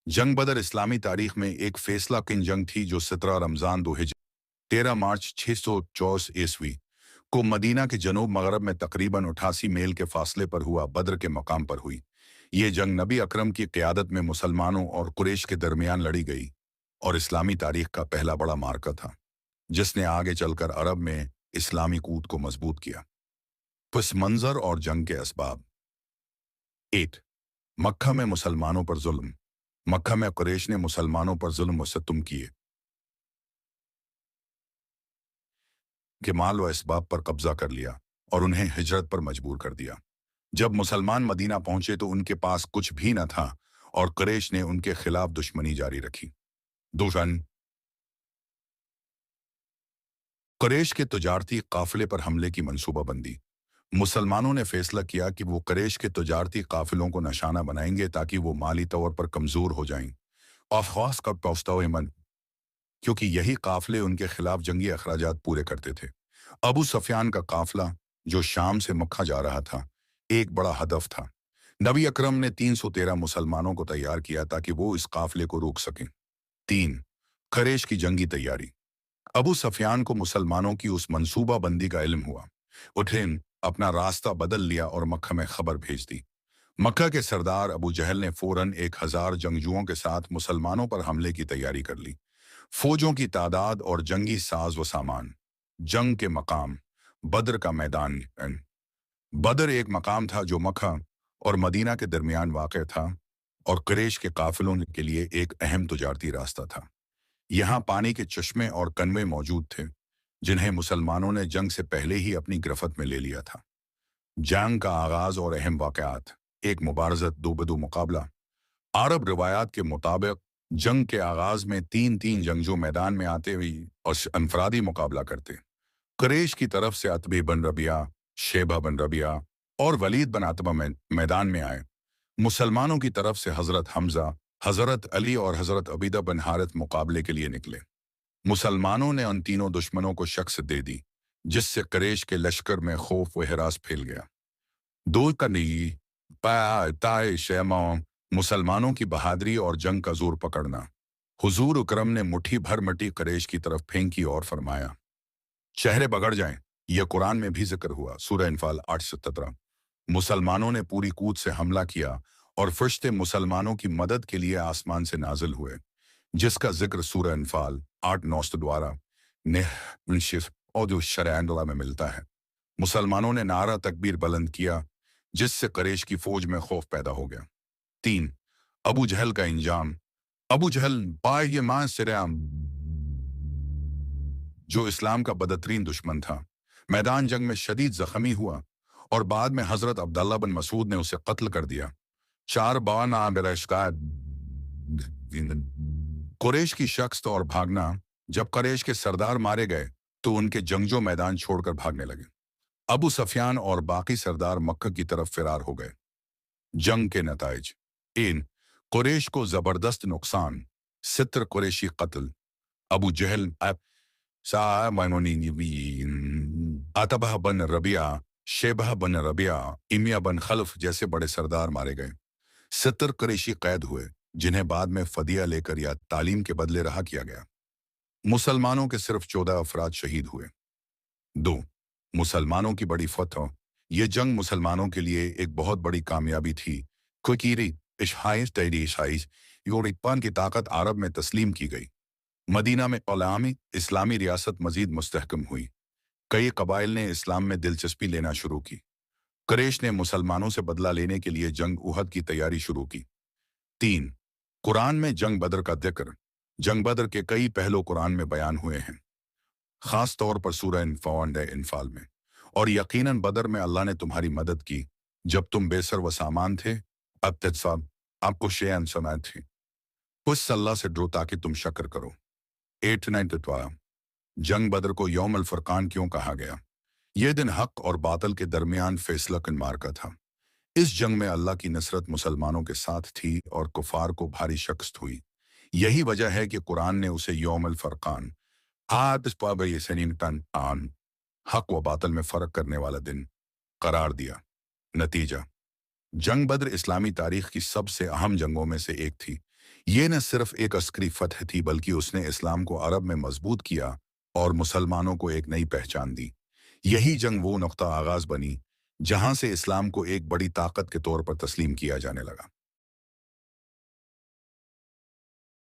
जंग बदर इस्लामी तारीख में एक फैसला किन जंग थी जो 17 रमज़ान 13 मार्च 624 ईस्वी को मदीना के जनूब मगरब में तकरीबन 88 मील के फासले पर हुआ बद्र के मकाम पर हुई। ये जंग नबी अकरम की क़यादत में मुसलमानों और कुरैश के दरमियान लड़ी गई और इस्लामी तारीख का पहला बड़ा मार्का था जिसने आगे चलकर अरब में इस्लामी कूद को मजबूत किया। पस मंजर और जंग के असबाब। 8 मक्का में मुसलमानों पर जुल्म। मक्का में कुरैश ने मुसलमानों पर जुल्म व सितम किए कि माल व इसबाब पर कब्जा कर लिया और उन्हें हिजरत पर मजबूर कर दिया। जब मुसलमान मदीना पहुंचे तो उनके पास कुछ भी न था और कुरैश ने उनके खिलाफ दुश्मनी जारी रखी। दूसरन कुरैश के तजारती काफिले पर हमले की मंसूबाबंदी। मुसलमानों ने फैसला किया कि वो कुरैश के तजारती काफिलों को निशाना बनाएंगे ताकि वो माली तौर पर कमजोर हो जाएं और खास कर पौस्तमन, क्योंकि यही काफिले उनके खिलाफ जंगी अखराजात पूरे करते थे। अबू सफियान का काफिला जो शाम से मक्का जा रहा था एक बड़ा हदफ था। नबी अकरम ने 313 मुसलमानों को तैयार किया ताकि वो इस काफिले को रोक सकें। 3 कुरैश की जंगी तैयारी। अबू सफियान को मुसलमानों की उस मंसूबा बंदी का इल्म हुआ। उन्हें अपना रास्ता बदल लिया और मक्का में खबर भेज दी। मक्का के सरदार अबू जहल ने फौरन 1000 जंगजुओं के साथ मुसलमानों पर हमले की तैयारी कर ली। फौजों की तादाद और जंगी साज व सामान। जंग के मकाम। बद्र का मैदान। बद्र एक मकाम था जो मक्का और मदीना के दरमियान वाक़ था और कुरैश के काफिलों के लिए एक अहम तजारती रास्ता था। यहाँ पानी के चश्मे और कनवे मौजूद थे जिन्हें मुसलमानों ने जंग से पहले ही अपनी गिरफ्त में ले लिया था। जंग का आगाज और अहम वाक़यात। एक मुबारज़त दो बदो मुकाबला। अरब रिवायात के मुताबिक जंग के आगाज में 3-3 जंगजू मैदान में आते हुए और अनफरादी मुकाबला करते। कुरैश की तरफ से अतबी बन रबिया, शेबा बन रबिया और वलीद बन अतबा मैदान में आए। मुसलमानों की तरफ से हजरत हमजा, हजरत अली और हजरत अबीदा बन हारिथ मुकाबले के लिए निकले। मुसलमानों ने उन तीनों दुश्मनों को शिकस्त दे दी जिससे कुरैश के लश्कर में खौफ व हिरास फैल गया। दो कनी ताए शेमा मुसलमानों की बहादुरी और जंग का जोर पकड़ना। हुजूर अकरम ने मुट्ठी भर मिट्टी कुरैश की तरफ फेंकी और फरमाया, चेहरे बगड़ जाएं। यह कुरान में भी जिक्र हुआ, सूरह इनफाल 8:17। मुसलमानों ने पूरी कूद से हमला किया और फरिश्ते मुसलमानों की मदद के लिए आसमान से नाजिल हुए, जिसका जिक्र सूरह इनफाल 8:9 द्वारा निशिफ और जो शरअ में मिलता है। मुसलमानों ने नारा तकबीर बुलंद किया जिससे कुरैश की फौज में खौफ पैदा हो गया। 3 अबू जहल का इंजाम। अबू जहल बायमान सिराम जो इस्लाम का बदतरीन दुश्मन था, मैदान जंग में शदीद जख्मी हुआ और बाद में हजरत अब्दुल्ला बिन मसूद ने उसे कत्ल कर दिया। 4 बाना कुरैश की शख्स और भागना। जब कुरैश के सरदार मारे गए तो उनके जंगजो मैदान छोड़कर भागने लगे। अबू सफियान और बाकी सरदार मक्का की तरफ फिरार हो गए। जंग के नताइज। इन कुरैश को जबरदस्त नुकसान। सित्र कुरैशी कत्ल। अबू जहल, अतबह बन रबिया, शेबह बन रबिया, इमिया बन खल्फ जैसे बड़े सरदार मारे गए। 70 कुरैशी कैद हुए जिन्हें बाद में फदिया लेकर या तालीम के बदले रहा किया गया। मुसलमानों के सिर्फ 14 अफराद शहीद हुए। 2 मुसलमानों की बड़ी फतह। यह जंग मुसलमानों के लिए एक बहुत बड़ी कामयाबी थी क्योंकि यूरोपान की ताकत अरब में तस्लीम की गई। मदीना में इस्लामी इस्लामी रियासत मजीद मुस्तहकम हुई। कई कबाइल ने इस्लाम में दिलचस्पी लेना शुरू की। कुरैश ने मुसलमानों से बदला लेने के लिए जंग उहद की तैयारी शुरू की। 3 कुरान में जंग बदर का जिक्र। जंग बदर के कई पहलू कुरान में बयान हुए हैं, खास तौर पर सूरह इनफाल में। और यकीनन बदर में अल्लाह ने तुम्हारी मदद की जब तुम बेसर व सामान थे। अब तत्साब आपको शेयन समाए थे। उस अल्लाह से डरो ताकि तुम शक्र करो। 8-9 जंग बदर को यौम अल फुरकान क्यों कहा गया? यह दिन हक और बातल के दरमियान फैसला कुन मार्का था। इस जंग में अल्लाह की नसरत मुसलमानों के साथ थी और कुफार को भारी शिकस्त हुई। यही वजह है कि कुरान ने उसे यौम अल फुरकान हक व बातल में फर्क करने वाला दिन करार दिया। नतीजा, जंग बद्र इस्लामी तारीख की सबसे अहम जंगों में से एक थी। ये न सिर्फ एक अस्करी फतह थी बल्कि उसने इस्लाम को अरब में मजबूत किया और मुसलमानों को एक नई पहचान दी। यही जंग वो नुक्ता आगाज बनी जहां से इस्लाम को एक बड़ी ताकत के तौर पर तस्लीम किया जाने लगा।